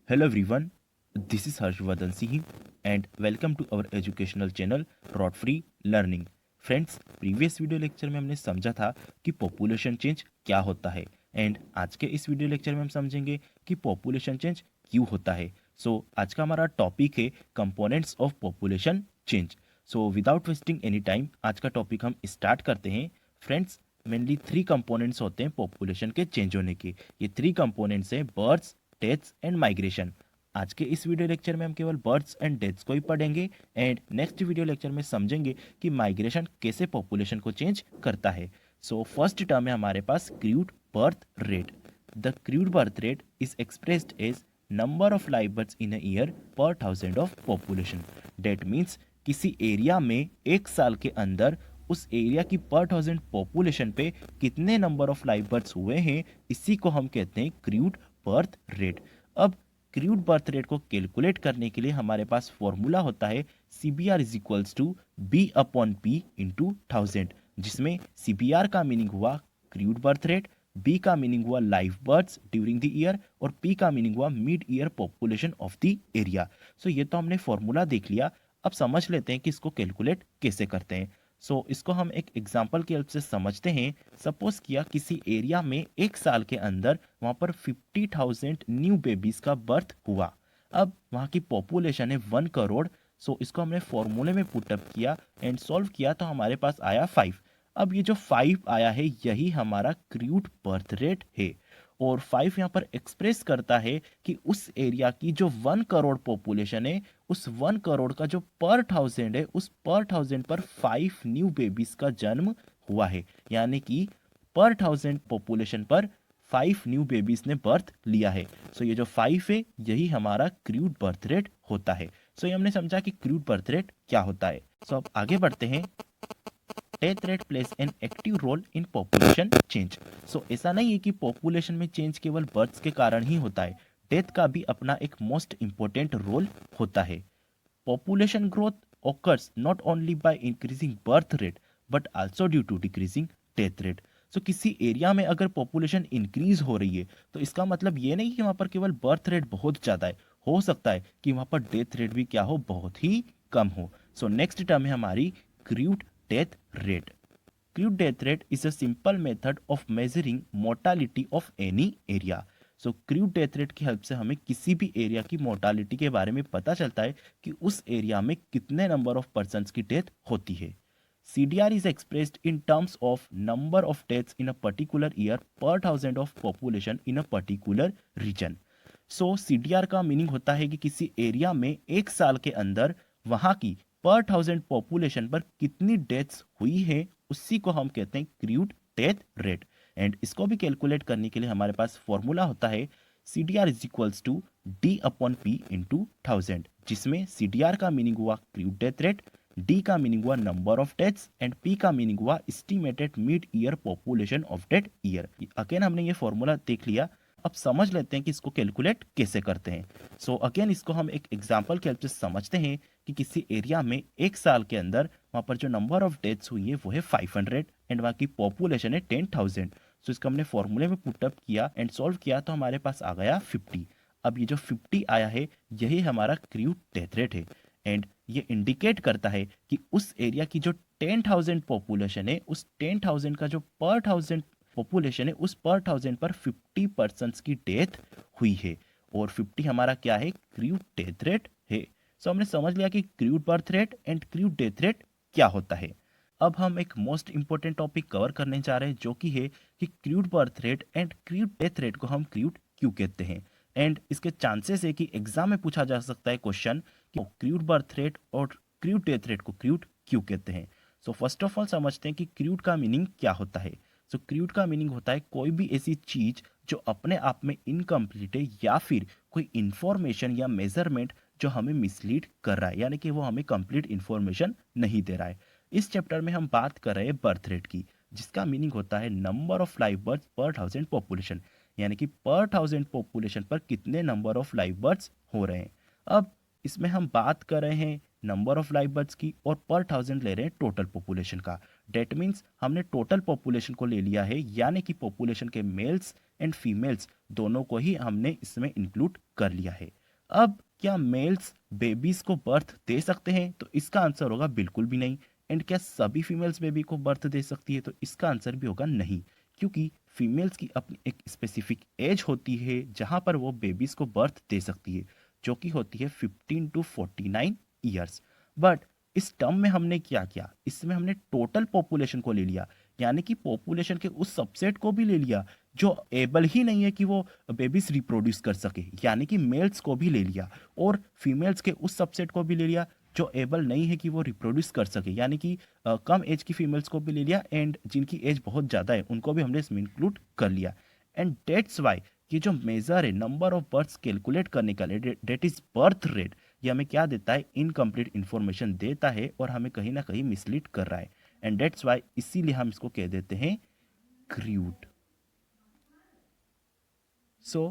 Hello everyone, this is Harshvardhan Singh and welcome to our educational channel Rot Free Learning. Friends, previous video lecture में हमने समझा था कि population change क्या होता है एंड आज के इस वीडियो लेक्चर में हम समझेंगे कि पॉपुलेशन चेंज क्यों होता है. आज का हमारा टॉपिक है components of population change. Without wasting any time आज का टॉपिक हम स्टार्ट करते हैं. फ्रेंड्स, मेनली 3 कंपोनेंट्स होते हैं पॉपुलेशन के चेंज होने के. ये 3 कंपोनेंट्स हैं बर्ड्स, डेथ्स एंड माइग्रेशन. आज के इस वीडियो लेक्चर में हम केवल बर्ड्स एंड डेथ्स को ही पढ़ेंगे एंड नेक्स्ट वीडियो लेक्चर में समझेंगे कि माइग्रेशन कैसे पॉपुलेशन को चेंज करता है. फर्स्ट टर्म है हमारे पास crude birth rate. The crude birth rate is expressed as number of live births in a year per 1000 of population. That means किसी एरिया में एक साल के अंदर उस एरिया की पर 1000 पॉपुलेशन पे कितने नंबर ऑफ लाइव बर्ड्स हुए हैं, इसी को हम कहते हैं क्रूड बर्थ रेट. अब क्रूड बर्थ रेट को कैलकुलेट करने के लिए हमारे पास फॉर्मूला होता है CBR is equals to B upon P into 1000, जिसमें CBR का मीनिंग हुआ क्रूड बर्थ रेट, B का मीनिंग हुआ live births during the year और P का मीनिंग हुआ mid year population of the area. ये तो हमने फॉर्मूला देख लिया. अब समझ लेते हैं कि इसको कैलकुलेट कैसे करते हैं. इसको हम एक एग्जाम्पल की हेल्प से समझते हैं. सपोज किया किसी एरिया में एक साल के अंदर वहाँ पर 50,000 न्यू बेबीज का बर्थ हुआ. अब वहाँ की पॉपुलेशन है 1 करोड़. इसको हमने फॉर्मूले में पुटअप किया एंड सॉल्व किया तो हमारे पास आया 5. अब ये जो 5 आया है यही हमारा क्रूड बर्थ रेट है और 5 यहाँ पर एक्सप्रेस करता है कि उस एरिया की जो 1 करोड़ पॉपुलेशन है उस 1 करोड़ का जो पर 1000 है उस पर 1000 पर 5 न्यू बेबीज का जन्म हुआ है. यानी कि पर 1000 पॉपुलेशन पर 5 न्यू बेबीज ने बर्थ लिया है. ये जो 5 है यही हमारा क्रूड बर्थ रेट होता है. ये हमने समझा कि क्रूड बर्थ रेट क्या होता है. अब आगे बढ़ते हैं. Death rate plays an active role in population change. ऐसा नहीं है कि पॉपुलेशन में चेंज केवल बर्थ्स के कारण ही होता है. डेथ का भी अपना एक मोस्ट इंपॉर्टेंट रोल होता है. Population growth occurs not only by increasing birth rate but also due to decreasing death rate. किसी एरिया में अगर पॉपुलेशन इंक्रीज हो रही है तो इसका मतलब ये नहीं कि वहाँ पर केवल बर्थ रेट बहुत ज़्यादा है. हो सकता है कि वहाँ पर डेथ रेट भी क्या हो, बहुत ही कम हो. नेक्स्ट टर्म है हमारी crude death rate. Crude death rate is a simple method of measuring mortality of any area. Crude death rate की हेल्प से हमें किसी भी एरिया की मोर्टालिटी के बारे में पता चलता है कि उस एरिया में कितने नंबर ऑफ पर्सन्स की डेथ होती है. CDR is expressed in terms of number of deaths in a particular year per 1000 of population in a particular region. CDR का मीनिंग होता है कि किसी एरिया में एक साल के अंदर वहाँ की पर 1000 पॉपुलेशन पर कितनी डेथ्स हुई है, उसी को हम कहते हैं क्रूड डेथ रेट. एंड इसको भी कैलकुलेट करने के लिए हमारे पास फॉर्मूला होता है CDR is equals to D upon P into 1000, जिसमें CDR का मीनिंग हुआ क्रूड डेथ रेट, D का मीनिंग हुआ number of deaths and P का मीनिंग हुआ estimated mid year population of that year. Again हमने ये फॉर्मूला देख लिया. अब समझ लेते हैं कि इसको कैलकुलेट कैसे करते हैं. अगेन इसको हम एक एग्जांपल के हेल्प से समझते हैं कि किसी एरिया में एक साल के अंदर वहाँ पर जो नंबर ऑफ डेथ्स हुई है वो है 500 एंड वहाँ की पॉपुलेशन है 10,000. इसको हमने फॉर्मूले में पुटअप किया एंड सॉल्व किया तो हमारे पास आ गया 50. अब ये जो 50 आया है यही हमारा क्रूड डेथ रेट है एंड ये इंडिकेट करता है कि उस एरिया की जो 10,000 पॉपुलेशन है उस 10,000 का जो पर 1000 पॉपुलेशन है उस पर 1000 पर 50 पर्सन्स की डेथ हुई है और 50 हमारा क्या है, क्रूड डेथ रेट है. हमने समझ लिया कि crude birth rate and crude death rate क्या होता है. अब हम एक मोस्ट इंपॉर्टेंट टॉपिक कवर करने जा रहे हैं जो कि है कि crude birth rate and crude death rate को हम क्रूड क्यों कहते हैं. एंड इसके चांसेस है कि एग्जाम में पूछा जा सकता है क्वेश्चन कि क्रूड बर्थ रेट और क्रूड डेथ रेट को क्रूड क्यों कहते हैं. फर्स्ट ऑफ ऑल समझते हैं कि क्रूड का मीनिंग क्या होता है. क्रूड का मीनिंग होता है कोई भी ऐसी चीज जो अपने आप में इनकम्प्लीट है या फिर कोई इंफॉर्मेशन या मेजरमेंट जो हमें मिसलीड कर रहा है, यानी कि वो हमें कंप्लीट इंफॉर्मेशन नहीं दे रहा है. इस चैप्टर में हम बात कर रहे हैं बर्थ रेट की, जिसका मीनिंग होता है नंबर ऑफ लाइव बर्थ पर 1000 पॉपुलेशन, यानी कि पर 1000 पॉपुलेशन पर कितने नंबर ऑफ लाइव बर्थ्स हो रहे हैं. अब इसमें हम बात कर रहे हैं नंबर ऑफ लाइव बर्थ्स की और पर 1000 ले रहे हैं टोटल पॉपुलेशन का. डेट मीन्स हमने टोटल पॉपुलेशन को ले लिया है, यानी कि पॉपुलेशन के मेल्स एंड फीमेल्स दोनों को ही हमने इसमें इंक्लूड कर लिया है. अब क्या मेल्स बेबीज को बर्थ दे सकते हैं? तो इसका आंसर होगा बिल्कुल भी नहीं। एंड क्या सभी फीमेल्स बेबी को बर्थ दे सकती है? तो इसका आंसर भी होगा नहीं, क्योंकि फीमेल्स की अपनी एक स्पेसिफिक एज होती है जहां पर वो बेबीज को बर्थ दे सकती है, जो कि होती है 15 to 49 ईयर्स। बट इस टर्म में हमने क्या किया, इसमें हमने टोटल पॉपुलेशन को ले लिया, यानी कि पॉपुलेशन के उस सबसेट को भी ले लिया जो एबल ही नहीं है कि वो बेबीज रिप्रोड्यूस कर सके, यानी कि मेल्स को भी ले लिया, और फीमेल्स के उस सबसेट को भी ले लिया जो एबल नहीं है कि वो रिप्रोड्यूस कर सके, यानी कि कम एज की फीमेल्स को भी ले लिया, एंड जिनकी एज बहुत ज़्यादा है उनको भी हमने इसमें इंक्लूड कर लिया। एंड डेट्स वाई ये जो मेजर है नंबर ऑफ बर्थ्स कैलकुलेट करने का, डेट इज बर्थ रेट, ये हमें क्या देता है, इनकम्प्लीट इन्फॉर्मेशन देता है और हमें कहीं ना कहीं मिसलीड कर रहा है। एंड डेट्स वाई इसीलिए हम इसको कह देते हैं crude. So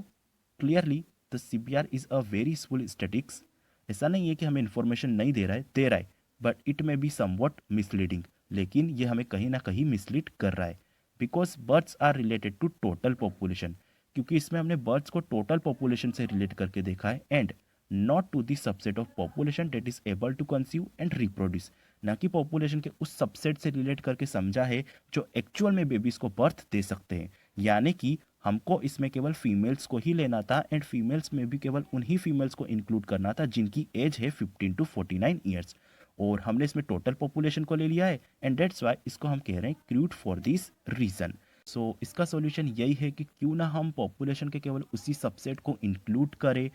clearly the CPR is a very useful statics. ऐसा नहीं है कि हमें इन्फॉर्मेशन नहीं दे रहा है, but it may be somewhat misleading, लेकिन ये हमें कहीं ना कहीं मिसलीड कर रहा है, because births are related to total population, क्योंकि इसमें हमने बर्ड्स को टोटल पॉपुलेशन से रिलेट करके देखा है, and not to the subset of population that is able to conceive and reproduce, ना कि पॉपुलेशन के उस सबसेट से रिलेट करके समझा है जो एक्चुअल में बेबीज को बर्थ दे सकते हैं। यानी कि हमको इसमें केवल फीमेल्स को ही लेना था, एंड फीमेल्स में भी केवल उन्हीं फीमेल्स को इंक्लूड करना था जिनकी एज है 15 to 49 ईयर्स, और हमने इसमें टोटल पॉपुलेशन को ले लिया है, एंड डेट्स वाई इसको हम कह रहे हैं क्रूड फॉर दिस रीजन। सो इसका सॉल्यूशन यही है कि क्यों ना हम पॉपुलेशन के केवल उसी सबसेट को इंक्लूड करें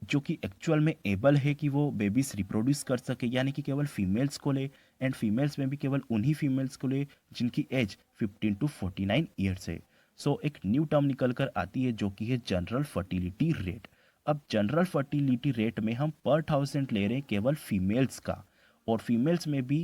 जो कि एक्चुअल में एबल है कि वो बेबीज रिप्रोड्यूस कर सके, यानी कि केवल फीमेल्स को ले, एंड फीमेल्स में भी केवल उन्हीं फीमेल्स को ले जिनकी एज 15 to 49 ईयर्स है। सो एक न्यू टर्म निकल कर आती है जो कि है जनरल फर्टिलिटी रेट। अब जनरल फर्टिलिटी रेट में हम पर 1000 ले रहे हैं केवल फीमेल्स का, और फीमेल्स में भी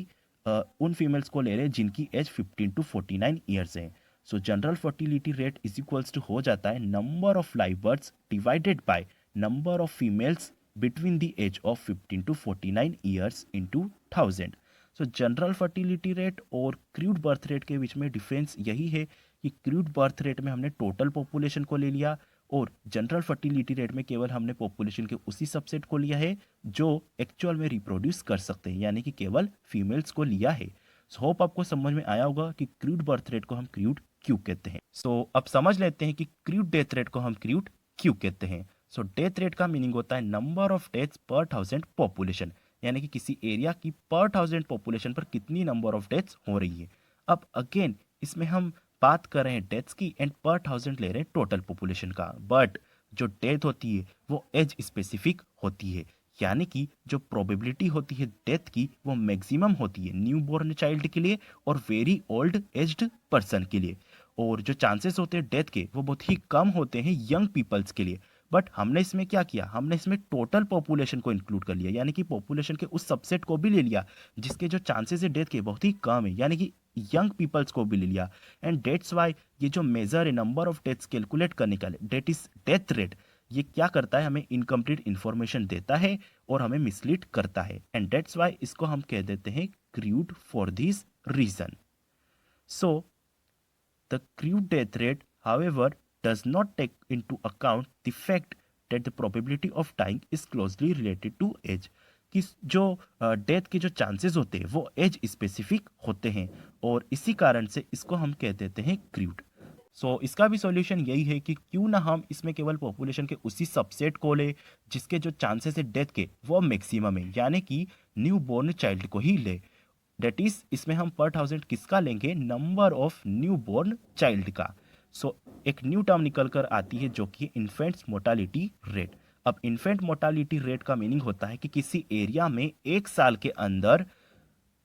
उन फीमेल्स को ले रहे हैं जिनकी एज 15 to 49 ईयर्स है। So general fertility rate is equals to हो जाता है number of live births divided by number of females between the age of 15 to 49 years into 1000। So general fertility rate और क्रूड बर्थ रेट के बीच में difference यही है कि crude birth rate में हमने टोटल पॉपुलेशन को ले लिया, और जनरल फर्टिलिटी रेट में केवल हमने पॉपुलेशन के उसी सबसेट को लिया है जो एक्चुअल में रिप्रोड्यूस कर सकते हैं, यानी कि केवल फीमेल्स को लिया है। सो होप आपको समझ में आया होगा कि क्रूड बर्थ रेट को हम क्रूड क्यों कहते हैं। सो अब समझ लेते हैं कि क्रूड डेथ रेट को हम क्रूड क्यों कहते हैं। सो डेथ रेट का मीनिंग होता है नंबर ऑफ डेथ्स पर 1000 पॉपुलेशन, यानी कि किसी एरिया की पर 1000 पॉपुलेशन पर कितनी नंबर ऑफ डेथ्स हो रही है। अब अगेन इसमें हम बात कर रहे हैं डेथ्स की, एंड पर 1000 ले रहे हैं टोटल पॉपुलेशन का, बट जो डेथ होती है वो एज स्पेसिफिक होती है, यानी कि जो प्रोबेबिलिटी होती है डेथ की वो मैक्सिमम होती है न्यू बॉर्न चाइल्ड के लिए और वेरी ओल्ड एज्ड पर्सन के लिए, और जो चांसेस होते हैं डेथ के वो बहुत ही कम होते हैं यंग पीपल्स के लिए। बट हमने इसमें क्या किया, हमने इसमें टोटल पॉपुलेशन को इंक्लूड कर लिया, यानी कि पॉपुलेशन के उस सबसेट को भी ले लिया जिसके जो चांसेस है डेथ के बहुत ही कम है, यानी कि यंग पीपल्स को भी ले लिया। एंड डेट्स वाई ये जो मेजर है नंबर ऑफ डेथ्स कैलकुलेट करने का डेट इज डेथ रेट, ये क्या करता है, हमें इनकम्प्लीट इन्फॉर्मेशन देता है और हमें मिसलीड करता है, एंड डेट्स वाई इसको हम कह देते हैं crude for this reason. So the crude death rate, however, does not take into account the fact that the probability of dying is closely related to age। कि जो death के जो chances होते हैं वो एज स्पेसिफिक होते हैं, और इसी कारण से इसको हम कह देते हैं क्रूड। सो इसका भी सॉल्यूशन यही है कि क्यों ना हम इसमें केवल पॉपुलेशन के उसी सबसेट को ले जिसके जो चांसेस है डेथ के वो मैक्सिमम है, यानी कि न्यू बॉर्न चाइल्ड को ही ले। डेट इज इसमें हम पर 1000 किसका लेंगे, number of newborn child का। सो एक न्यू टर्म निकल कर आती है जो कि इन्फेंट्स मोर्टालिटी रेट। अब इन्फेंट मोर्टालिटी रेट का मीनिंग होता है कि किसी एरिया में एक साल के अंदर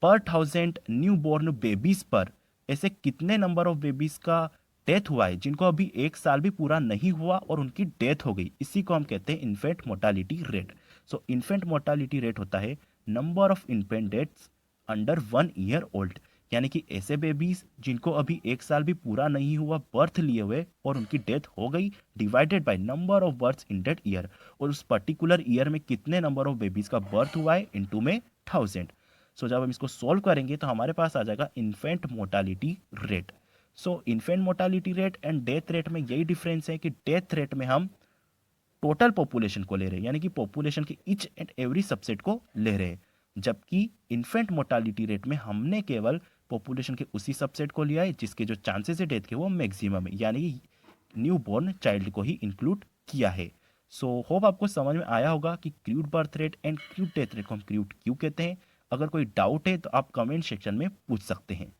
पर 1000 न्यू बोर्न बेबीज पर ऐसे कितने नंबर ऑफ बेबीज का डेथ हुआ है जिनको अभी एक साल भी पूरा नहीं हुआ और उनकी डेथ हो गई, इसी को हम कहते हैं इन्फेंट मोर्टालिटी रेट। सो इन्फेंट मोर्टालिटी रेट होता है number of infant deaths under 1 year old, यानी कि ऐसे बेबीज जिनको अभी एक साल भी पूरा नहीं हुआ बर्थ लिए हुए और उनकी डेथ हो गई, divided by number of births in that year, और उस पर्टिकुलर ईयर में कितने नंबर ऑफ बेबीज का बर्थ हुआ है इनटू में 1000। सो जब हम इसको सॉल्व करेंगे तो हमारे पास आ जाएगा infant mortality rate. So infant mortality rate and death rate में यही डिफरेंस है कि डेथ रेट में हम टोटल पॉपुलेशन को ले रहे हैं, यानी कि पॉपुलेशन के ईच एंड एवरी सबसेट को ले रहे हैं। जबकि इन्फेंट मोर्टालिटी रेट में हमने केवल पॉपुलेशन के उसी सबसेट को लिया है जिसके जो चांसेस है डेथ के वो मैक्सिमम है, यानी कि न्यू बॉर्न चाइल्ड को ही इंक्लूड किया है। सो होप आपको समझ में आया होगा कि crude birth rate and crude death rate को हम क्रूड क्यों कहते हैं। अगर कोई डाउट है तो आप कमेंट सेक्शन में पूछ सकते हैं।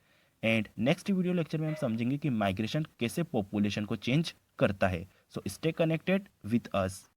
एंड नेक्स्ट वीडियो लेक्चर में हम समझेंगे कि माइग्रेशन कैसे पॉपुलेशन को चेंज करता है। So stay connected with us.